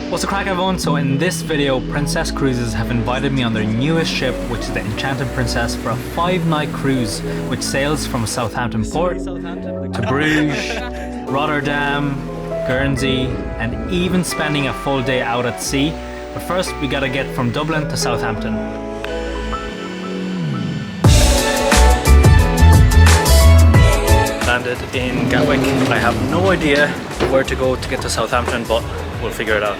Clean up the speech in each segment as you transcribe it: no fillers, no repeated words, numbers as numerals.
What's the crack, everyone? So in this video, Princess Cruises have invited me on their newest ship, which is the Enchanted Princess, for a 5-night cruise which sails from Southampton port to Bruges, Rotterdam, Guernsey, and even spending a full day out at sea. But first we gotta get from Dublin to Southampton. Landed in Gatwick. I have no idea where to go to get to Southampton, but we'll figure it out.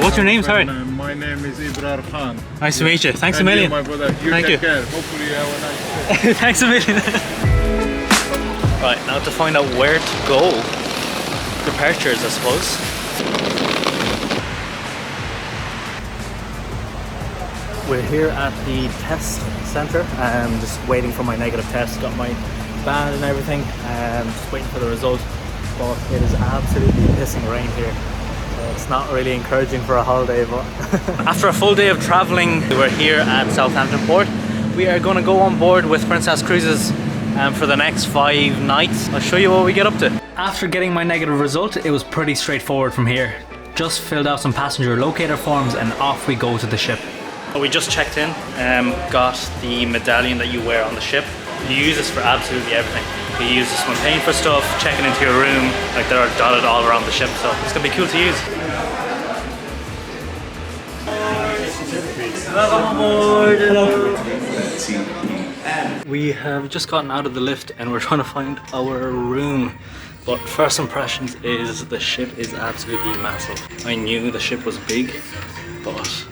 What's your name, sorry? My name is Ibrar Khan. Nice to meet you. Thanks a million. My brother. Thank you. Care. Hopefully you have a nice day. Thanks a million. Right, now to find out where to go. Departures, I suppose. We're here at the test centre. I'm just waiting for my negative test. Got my band and everything. Just waiting for the result. But it is absolutely pissing rain here. It's not really encouraging for a holiday, but after a full day of travelling, we're here at Southampton Port. We are going to go on board with Princess Cruises for the next 5 nights. I'll show you what we get up to. After getting my negative result, it was pretty straightforward from here. Just filled out some passenger locator forms and off we go to the ship. We just checked in, got the medallion that you wear on the ship. You use this for absolutely everything. You use this when paying for stuff, checking into your room, like they're dotted all around the ship, so it's gonna be cool to use. Welcome aboard! We have just gotten out of the lift and we're trying to find our room. But first impressions is the ship is absolutely massive. I knew the ship was big, but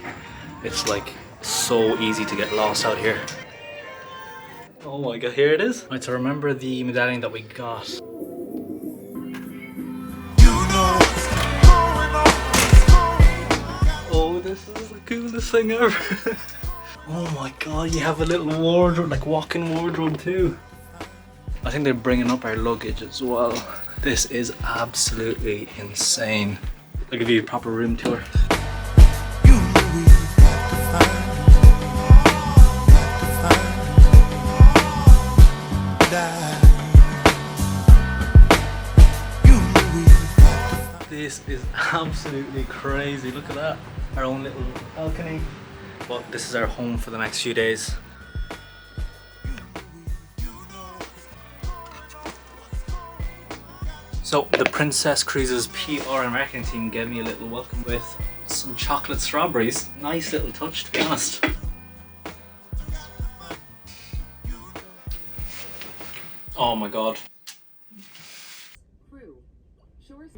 it's like so easy to get lost out here. Oh my god, here it is. Right, so remember the medallion that we got. Oh, this is the coolest thing ever. Oh my god, you have a little wardrobe, like walk-in wardrobe too. I think they're bringing up our luggage as well. This is absolutely insane. I'll give you a proper room tour. This is absolutely crazy. Look at that. Our own little balcony. But this is our home for the next few days. So the Princess Cruises PR and marketing team gave me a little welcome with some chocolate strawberries. Nice little touch, to be honest. Oh my god.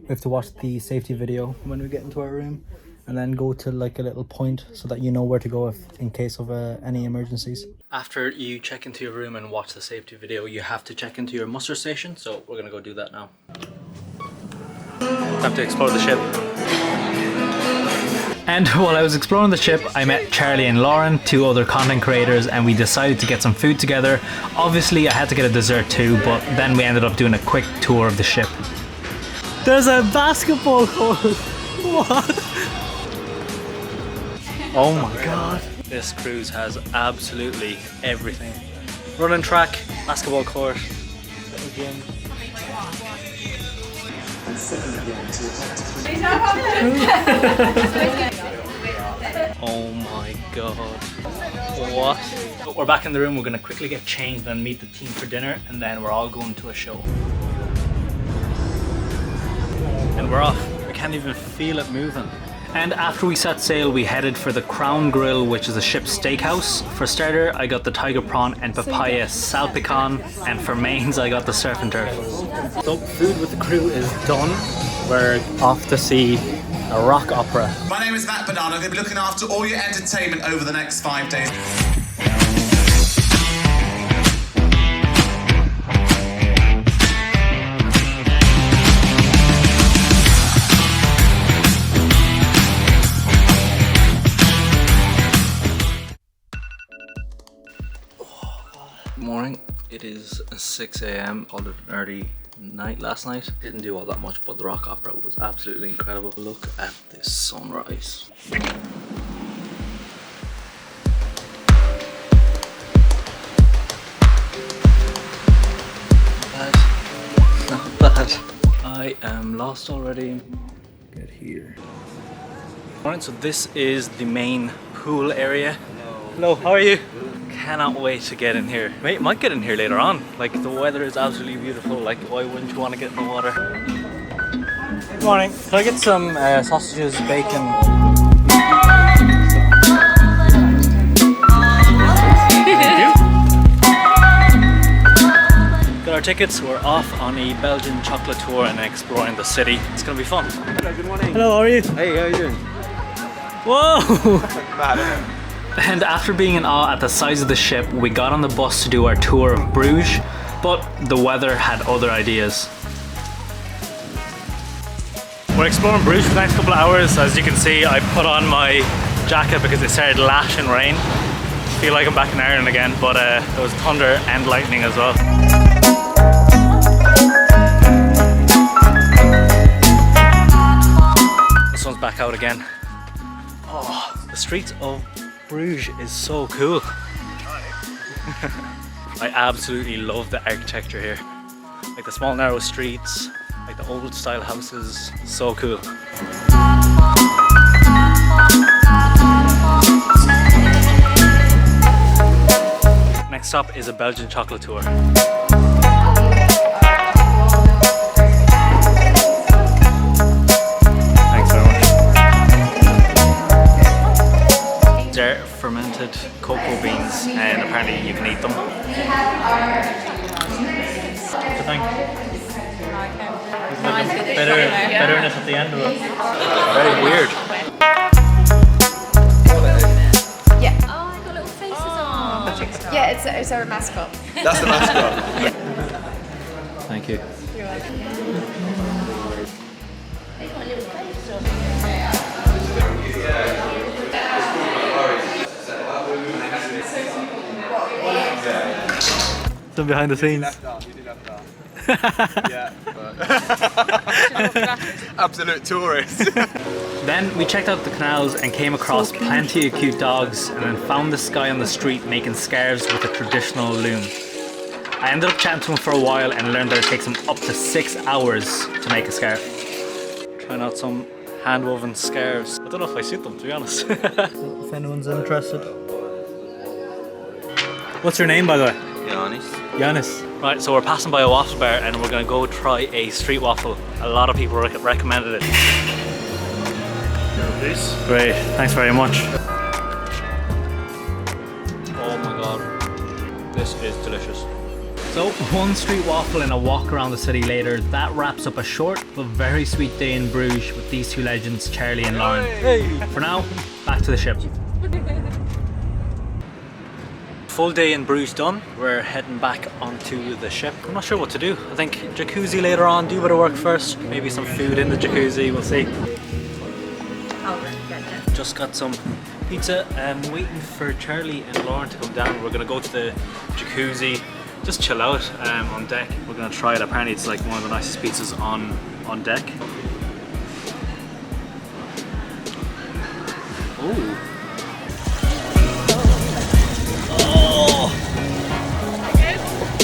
We have to watch the safety video when we get into our room and then go to like a little point so that you know where to go if in case of any emergencies. After you check into your room and watch the safety video, you have to check into your muster station, so we're gonna go do that now. Time to explore the ship. And while I was exploring the ship, I met Charlie and Lauren, 2 other content creators, and we decided to get some food together. Obviously I had to get a dessert too, but then we ended up doing a quick tour of the ship. There's a basketball court! What? Oh my god. This cruise has absolutely everything. Running track, basketball court, little gym. Oh my god. What? But we're back in the room, we're gonna quickly get changed and meet the team for dinner, and then we're all going to a show. And we're off. I can't even feel it moving. And after we set sail, we headed for the Crown Grill, which is a ship's steakhouse. For starter, I got the tiger prawn and papaya salpicon, and for mains, I got the surf and turf. So food with the crew is done. We're off to see a rock opera. My name is Matt Banana. I'm going to be looking after all your entertainment over the next 5 days. Morning. It is 6 AM. Called it an early night last night. Didn't do all that much, but the rock opera was absolutely incredible. Look at this sunrise. I am lost already. Get here. Alright, so this is the main pool area. Hello, how are you? Cannot wait to get in here. Might get in here later on. Like, the weather is absolutely beautiful. Like, why wouldn't you want to get in the water? Good morning. Can I get some sausages, bacon? Got our tickets. We're off on a Belgian chocolate tour and exploring the city. It's gonna be fun. Hello, good morning. Hello, how are you? Hey, how are you doing? Whoa! Bad, isn't it? And after being in awe at the size of the ship, we got on the bus to do our tour of Bruges, but the weather had other ideas. We're exploring Bruges for the next couple of hours. As you can see, I put on my jacket because it started lashing rain. I feel like I'm back in Ireland again, but there was thunder and lightning as well. The sun's back out again. Oh, the streets of Bruges is so cool. I absolutely love the architecture here. Like the small narrow streets, like the old style houses, so cool. Next stop is a Belgian chocolate tour. Thanks very much. They're fermented cocoa beans and apparently you can eat them. What do you think? Bitterness at the end of it. Very weird. Yeah. Oh, I got little faces on. Yeah, it's our mascot. That's the mascot. Yeah. Thank you. You're welcome. Some behind the scenes. Yeah, but absolute tourist. Then we checked out the canals and came across plenty of cute dogs, and then found this guy on the street making scarves with a traditional loom. I ended up chatting to him for a while and learned that it takes him up to 6 hours to make a scarf. Trying out some hand-woven scarves. I don't know if I suit them, to be honest. If anyone's interested. What's your name, by the way? Giannis. Right, so we're passing by a waffle bar and we're gonna go try a street waffle. A lot of people recommended it. Please. Great, thanks very much. Oh my god, this is delicious. So, one street waffle and a walk around the city later, that wraps up a short but very sweet day in Bruges with these two legends, Charlie and Lauren. Hey. For now, back to the ship. Full day in Bruges done. We're heading back onto the ship. I'm not sure what to do. I think jacuzzi later on, do a bit of work first. Maybe some food in the jacuzzi, we'll see. Just got some pizza. I'm waiting for Charlie and Lauren to come down. We're gonna go to the jacuzzi, just chill out on deck. We're gonna try it. Apparently it's like one of the nicest pizzas on deck. Ooh.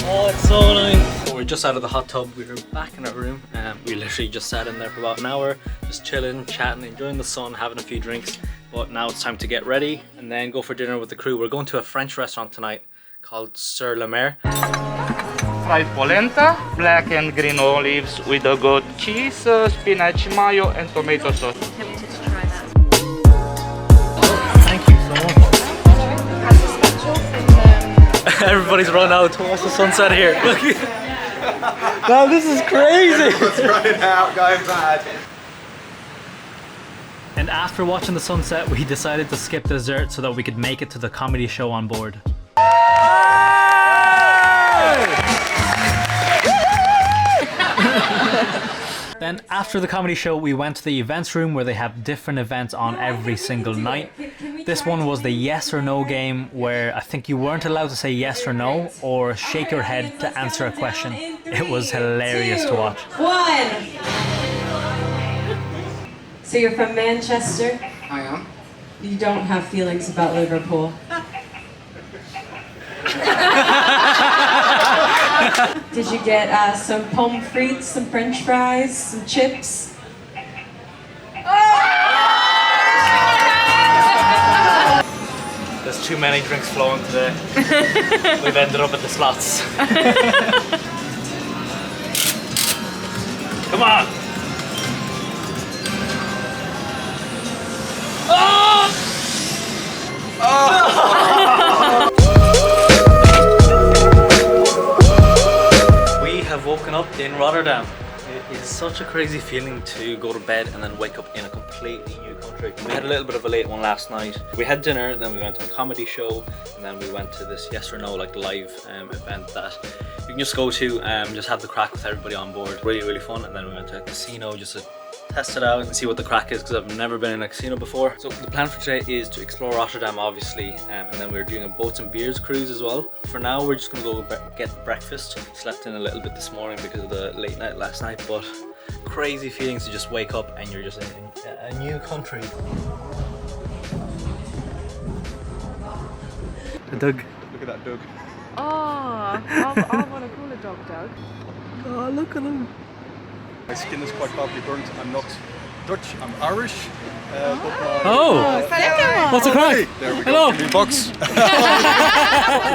Oh, it's so nice. So we're just out of the hot tub. We were back in our room. We literally just sat in there for about an hour, just chilling, chatting, enjoying the sun, having a few drinks. But now it's time to get ready and then go for dinner with the crew. We're going to a French restaurant tonight called Sur la Mer. Fried polenta, black and green olives with a goat cheese, spinach mayo and tomato sauce. Tempted to try that. Thank you so much. Everybody's run out to watch the sunset here. Look. Wow, this is crazy. Everyone's running out, going bad. And after watching the sunset, we decided to skip dessert so that we could make it to the comedy show on board. Then after the comedy show, we went to the events room where they have different events on every single night. This one was the yes or no game, where I think you weren't allowed to say yes or no or shake your head to answer a question. It was hilarious to watch. 1. So you're from Manchester? I am. You don't have feelings about Liverpool? Did you get some pommes frites, some French fries, some chips? There's too many drinks flowing today. We've ended up at the slots. Come on! We have woken up in Rotterdam. It is such a crazy feeling to go to bed and then wake up in a completely new country. We had a little bit of a late one last night. We had dinner, then we went to a comedy show, and then we went to this yes or no like live event that you can just go to and just have the crack with everybody on board. Really fun. And then we went to a casino just to test it out and see what the crack is, because I've never been in a casino before. So the plan for today is to explore Rotterdam obviously, and then we're doing a boats and beers cruise as well. For now we're just gonna go get breakfast. Slept in a little bit this morning because of the late night last night, but crazy feelings to just wake up and you're just in a new country. Doug. Look at that dog. Oh, I want to call a dog Doug. Oh, look at him. My skin is quite badly burnt. I'm not Dutch, I'm Irish. Oh! What's the crack? There we Hello. go. Give me a box.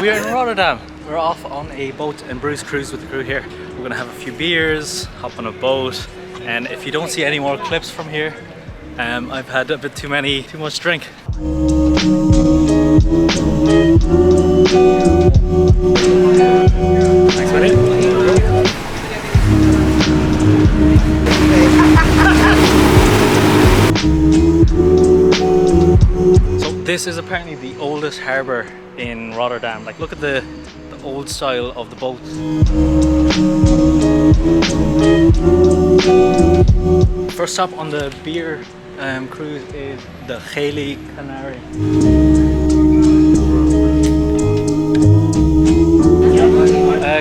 We're in Rotterdam. We're off on a boat and Bruges cruise with the crew here. We're gonna have a few beers, hop on a boat, and if you don't see any more clips from here, I've had a bit too much drink. Thanks, buddy. So this is apparently the oldest harbour in Rotterdam. Like, look at the old style of the boats. First stop on the beer cruise is the Gele Canary.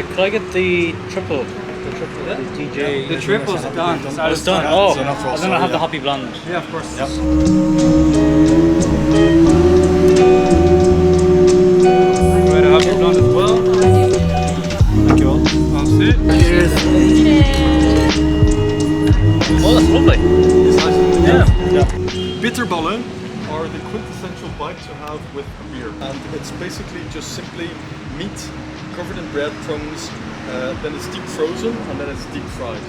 Could I get the triple? The DJ. The triple's done. Oh, it's done. Oh, I don't have the hoppy blonde. Yeah, of course. Yep. Right, I have your blonde as well. Thank you all. I'll see. Cheers. Oh, that's lovely. It's nice. Yeah. Bitterballen are the quintessential bite to have with a beer. And it's basically just simply meat covered in breadcrumbs, then it's deep frozen, and then it's deep fried.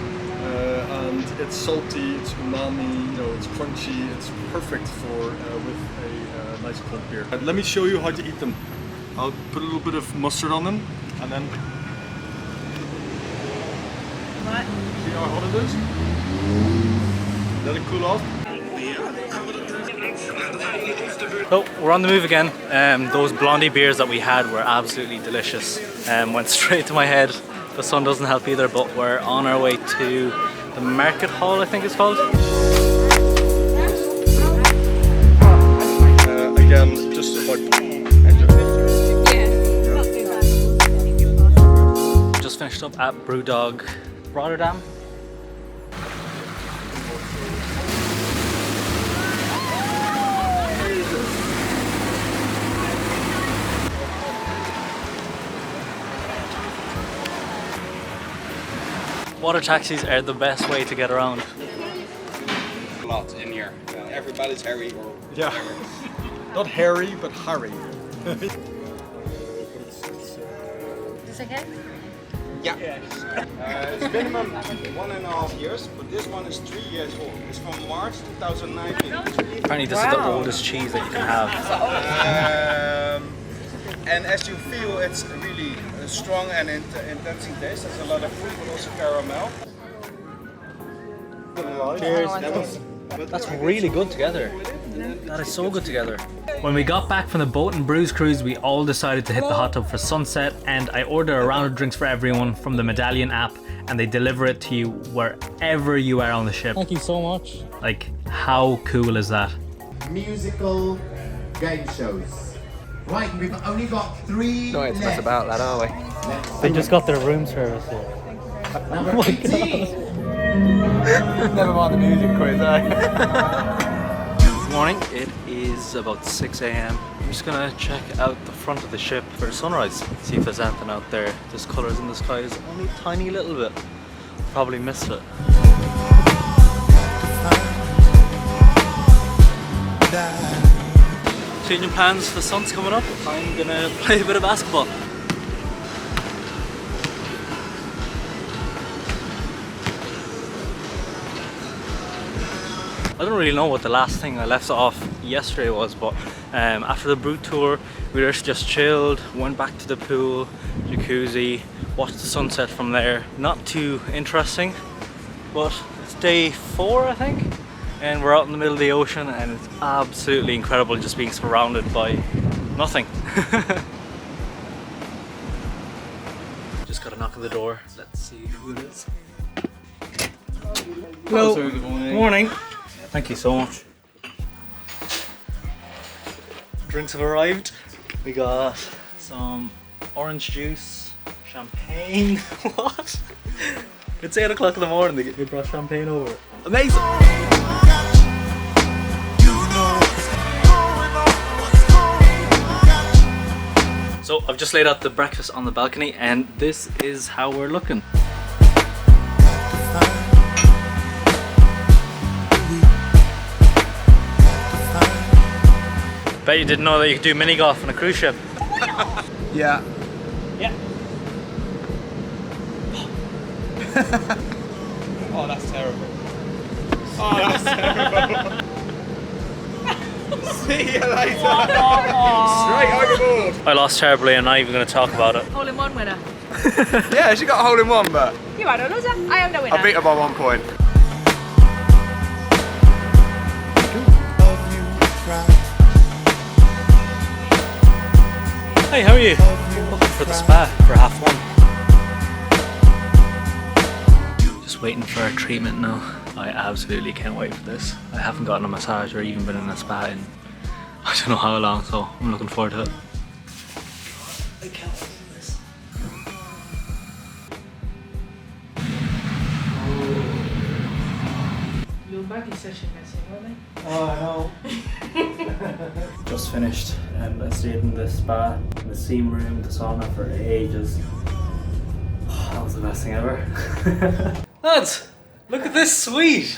And it's salty, it's umami, it's crunchy, it's perfect for with a nice cold beer. Let me show you how to eat them. I'll put a little bit of mustard on them, and then see how hot it is? Let it cool off. So we're on the move again. Those blondie beers that we had were absolutely delicious. Went straight to my head. The sun doesn't help either, but we're on our way to the market hall, I think it's called. Again, just about. Just finished up at Brewdog Rotterdam. Water taxis are the best way to get around. A lot in here. Everybody's hairy or Yeah. Not hairy, but Harry. Is this okay? yeah. It's minimum 1.5 years, but this one is 3 years old. It's from March 2019. Apparently this is the oldest cheese that you can have. And as you feel, it's really strong and intense in taste. There's a lot of fruit, but also caramel. Cheers. That's really good together. That is so good together. When we got back from the boat and Bruges cruise, we all decided to hit the hot tub for sunset, and I ordered a round of drinks for everyone from the Medallion app, and they deliver it to you wherever you are on the ship. Thank you so much. Like, how cool is that? Musical game shows. Right, we've only got 3 Not to mess about that, are we? They just got their room service here. Number 18. Never mind the music quiz, eh? Good morning. It is about 6 a.m. just gonna check out the front of the ship for a sunrise, see if there's anything out there. There's colours in the skies, only a tiny little bit. Probably missed it. Changing plans, the sun's coming up. I'm gonna play a bit of basketball. I don't really know what the last thing I left off yesterday was, but after the Brute tour, we just chilled, went back to the pool, jacuzzi, watched the sunset from there. Not too interesting, but it's day 4, I think, and we're out in the middle of the ocean, and it's absolutely incredible just being surrounded by nothing. Just got a knock on the door. Let's see who it is. Hello. Good morning. Morning. Thank you so much. Drinks have arrived. We got some orange juice, champagne. What? It's 8 o'clock in the morning. They brought champagne over. Amazing. So I've just laid out the breakfast on the balcony, and this is how we're looking. Bet you didn't know that you could do mini golf on a cruise ship. Yeah. Yeah. Oh, that's terrible. Oh, that's terrible. See you later. Straight overboard. I lost terribly, and I'm not even going to talk about it. Hole in one winner. Yeah, she got a hole in one, but You are a loser. I am the winner. I beat her by 1 point. Hey, how are you? Looking for the spa for 1:30. Just waiting for a treatment now. I absolutely can't wait for this. I haven't gotten a massage or even been in a spa in I don't know how long, so I'm looking forward to it. I can't wait for this. Your baggy session messing, weren't Oh, I know. Just finished. I stayed in the spa, in the steam room, the sauna for ages. Oh, that was the best thing ever. Lads, look at this suite.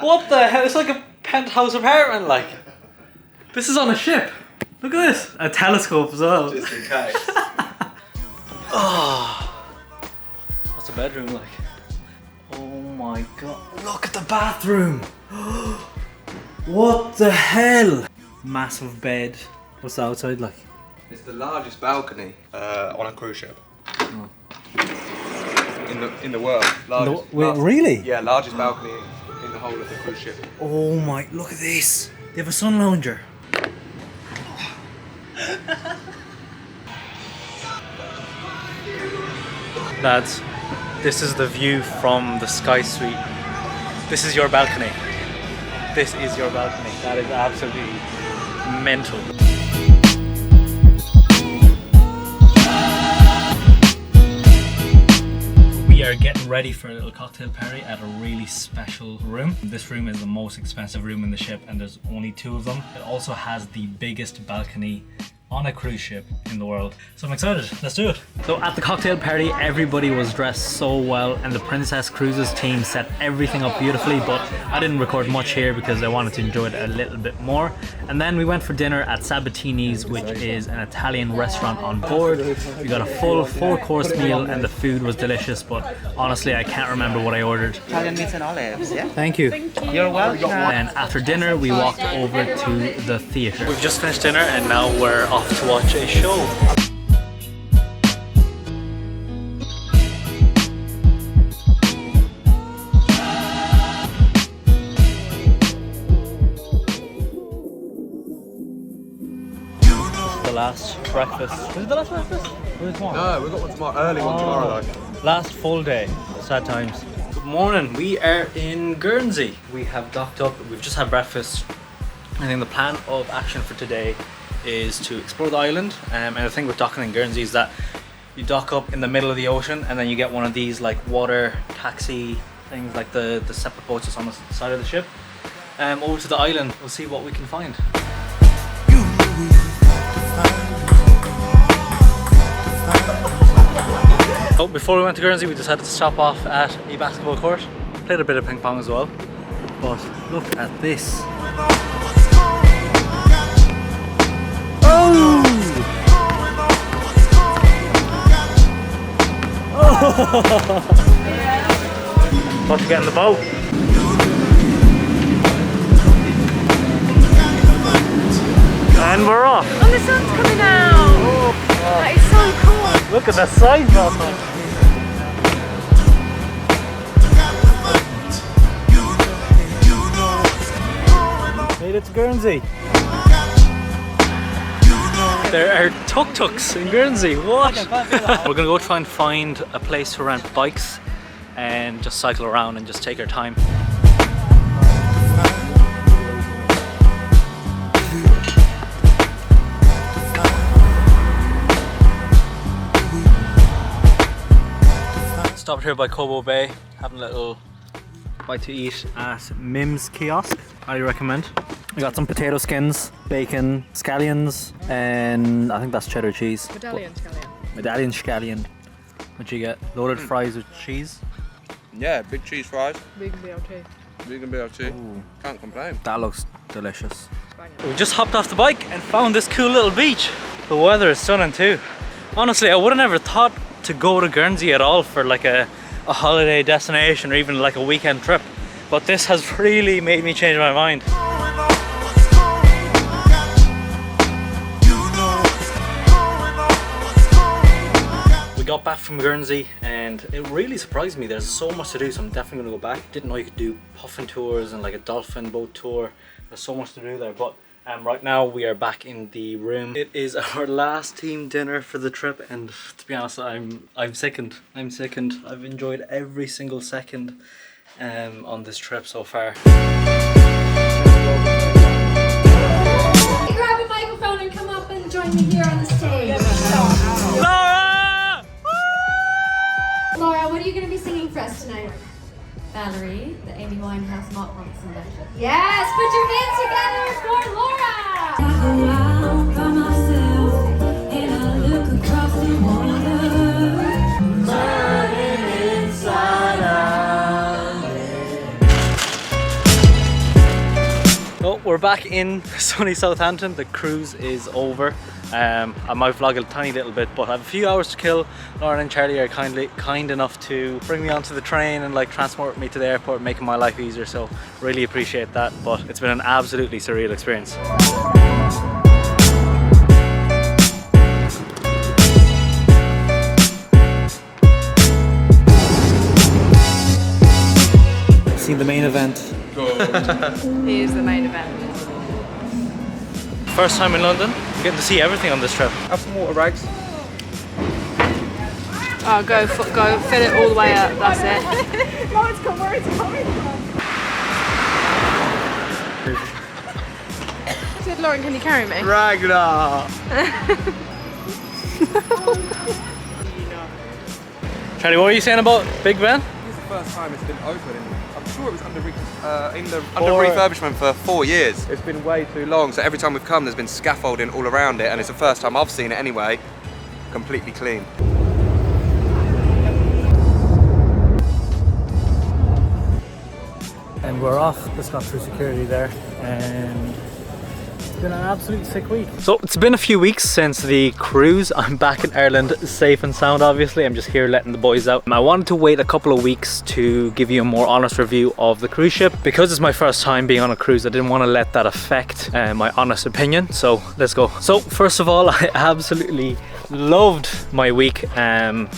What the hell? It's like a penthouse apartment, like. This is on a ship. Look at this. A telescope as well. Just in case. Oh, what's a bedroom like? Oh my god. Look at the bathroom. What the hell? Massive bed. What's the outside like? It's the largest balcony on a cruise ship. Oh. In the world. Largest, Wait, really? Yeah, largest balcony in the whole of the cruise ship. Oh my, look at this. They have a sun lounger. Lads, this is the view from the Sky Suite. This is your balcony. This is your balcony. That is absolutely mental. We are getting ready for a little cocktail party at a really special room. This room is the most expensive room in the ship, and there's only 2 of them. It also has the biggest balcony on a cruise ship in the world. So I'm excited, let's do it. So at the cocktail party, everybody was dressed so well, and the Princess Cruises team set everything up beautifully, but I didn't record much here because I wanted to enjoy it a little bit more. And then we went for dinner at Sabatini's, which is an Italian restaurant on board. We got a full 4-course meal, and the food was delicious, but honestly, I can't remember what I ordered. Italian meat and olives, yeah? Thank you. You're welcome. And after dinner, we walked over to the theatre. We've just finished dinner, and now we're off to watch a show. The last breakfast. Was it the last breakfast? Or was it tomorrow? No, we've got one tomorrow, early one tomorrow though. Last full day. Sad times. Good morning. We are in Guernsey. We have docked up. We've just had breakfast. I think the plan of action for today is to explore the island. And the thing with docking in Guernsey is that you dock up in the middle of the ocean, and then you get one of these like water taxi things, like the separate boats that's on the side of the ship. Over to the island. We'll see what we can find. So before we went to Guernsey, we decided to stop off at a basketball court. Played a bit of ping pong as well. But look at this. Oh! About to get in the boat. And we're off. Oh, the sun's coming out. That is so cool. Look at the size of that one. Made it to Guernsey. There are tuk-tuks in Guernsey. What? We're gonna go try and find a place to rent bikes and just cycle around and just take our time. Stopped here by Cobo Bay, having a little bite to eat at Mim's kiosk. Highly recommend. We got some potato skins, bacon, scallions, and I think that's cheddar cheese. Medallion scallion. Medallion scallion. What'd you get? Loaded fries with cheese? Yeah, big cheese fries. Vegan BLT. Vegan BLT. Can't complain. That looks delicious. We just hopped off the bike and found this cool little beach. The weather is stunning too. Honestly, I would have never thought to go to Guernsey at all for like a holiday destination or even like a weekend trip. But this has really made me change my mind. We got back from Guernsey and it really surprised me. There's so much to do, so I'm definitely gonna go back. Didn't know you could do puffin tours and like a dolphin boat tour. There's so much to do there, but right now we are back in the room. It is our last team dinner for the trip, and to be honest, I'm sickened. I'm sickened. I've enjoyed every single second on this trip so far. Grab a microphone and come up and join me here on the stage. Laura! Laura, what are you going to be singing for us tonight? Valerie, the Amy Winehouse Not Once selection. Yes, put your hands together for Laura! I go out by myself and I look across the water, turning inside out. Oh, we're back in sunny Southampton. The cruise is over. I might vlog a tiny little bit, but I have a few hours to kill. Lauren and Charlie are kind enough to bring me onto the train and like transport me to the airport, making my life easier, so really appreciate that. But it's been an absolutely surreal experience. Seen the main event. He is the main event. First time in London, I'm getting to see everything on this trip. Have some water rags. Oh, go fill it all the way up, that's it. No, it's come where it's coming from. I said, Lauren, can you carry me? Ragnar! Charlie, what were you saying about Big Ben? This is the first time it's been open. I'm sure it was under refurbishment for 4 years. It's been way too long, so every time we've come there's been scaffolding all around it, and it's the first time I've seen it anyway, completely clean. And we're off. Just got through security there, and it's been an absolute sick week. So it's been a few weeks since the cruise. I'm back in Ireland, safe and sound obviously. I'm just here letting the boys out. I wanted to wait a couple of weeks to give you a more honest review of the cruise ship. Because it's my first time being on a cruise, I didn't want to let that affect my honest opinion. So let's go. So first of all, I absolutely loved my week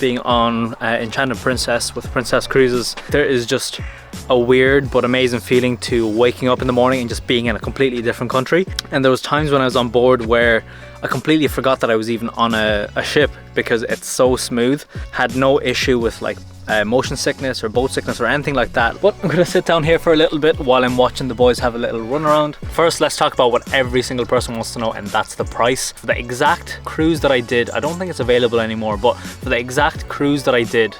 being on Enchanted Princess with Princess Cruises. There is just a weird but amazing feeling to waking up in the morning and just being in a completely different country. And there was times when I was on board where I completely forgot that I was even on a ship because it's so smooth. Had no issue with like motion sickness or boat sickness or anything like that. But I'm gonna sit down here for a little bit while I'm watching the boys have a little run around. First, let's talk about what every single person wants to know, and that's the price. For the exact cruise that I did, I don't think it's available anymore, but for the exact cruise that I did,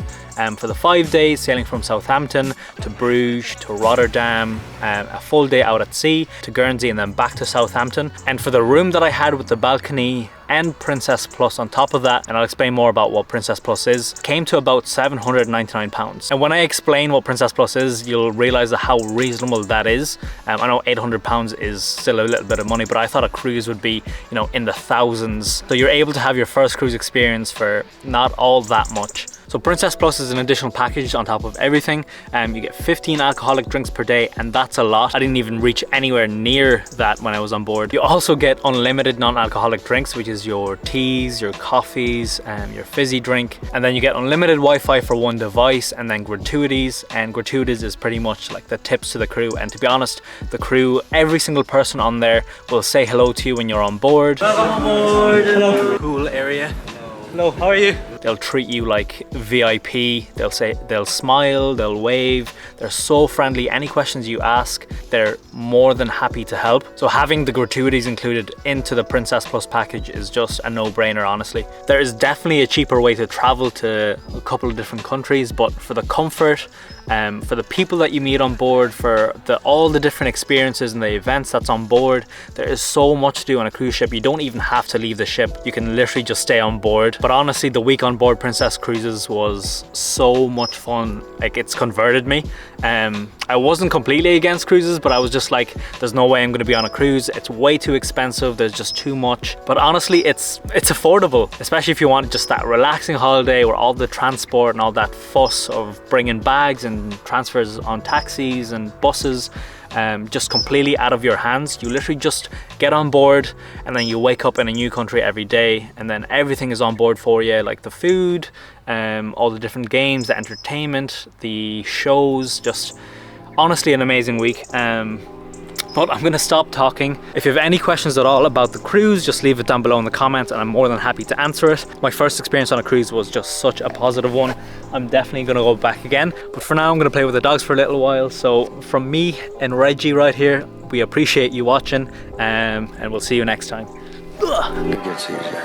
for the 5 days sailing from Southampton to Bruges to Rotterdam, a full day out at sea to Guernsey and then back to Southampton, and for the room that I had with the balcony and Princess Plus on top of that, and I'll explain more about what Princess Plus is, came to about £799. And when I explain what Princess Plus is, you'll realise how reasonable that is. I know £800 is still a little bit of money, but I thought a cruise would be, you know, in the thousands. So you're able to have your first cruise experience for not all that much. So Princess Plus is an additional package on top of everything. You get 15 alcoholic drinks per day, and that's a lot. I didn't even reach anywhere near that when I was on board. You also get unlimited non-alcoholic drinks, which is your teas, your coffees, your fizzy drink. And then you get unlimited Wi-Fi for one device, and then gratuities. And gratuities is pretty much like the tips to the crew. And to be honest, the crew, every single person on there will say hello to you when you're on board. Welcome on board. Hello. Pool area. Hello, how are you? They'll treat you like VIP. They'll smile, they'll wave. They're so friendly. Any questions you ask, they're more than happy to help. So having the gratuities included into the Princess Plus package is just a no-brainer, honestly. There is definitely a cheaper way to travel to a couple of different countries, but for the comfort, for the people that you meet on board, for all the different experiences and the events that's on board, there is so much to do on a cruise ship. You don't even have to leave the ship. You can literally just stay on board. But honestly, the week on board Princess Cruises was so much fun. Like, it's converted me. I wasn't completely against cruises, but I was just like, there's no way I'm going to be on a cruise. It's way too expensive. There's just too much. But honestly, it's affordable, especially if you want just that relaxing holiday where all the transport and all that fuss of bringing bags and transfers on taxis and buses just completely out of your hands. You literally just get on board, and then you wake up in a new country every day, and then everything is on board for you, like the food, all the different games, the entertainment, the shows. Just honestly an amazing week. But I'm gonna stop talking. If you have any questions at all about the cruise, just leave it down below in the comments, and I'm more than happy to answer it. My first experience on a cruise was just such a positive one. I'm definitely gonna go back again. But for now, I'm gonna play with the dogs for a little while. So from me and Reggie right here, we appreciate you watching, and we'll see you next time. It gets easier.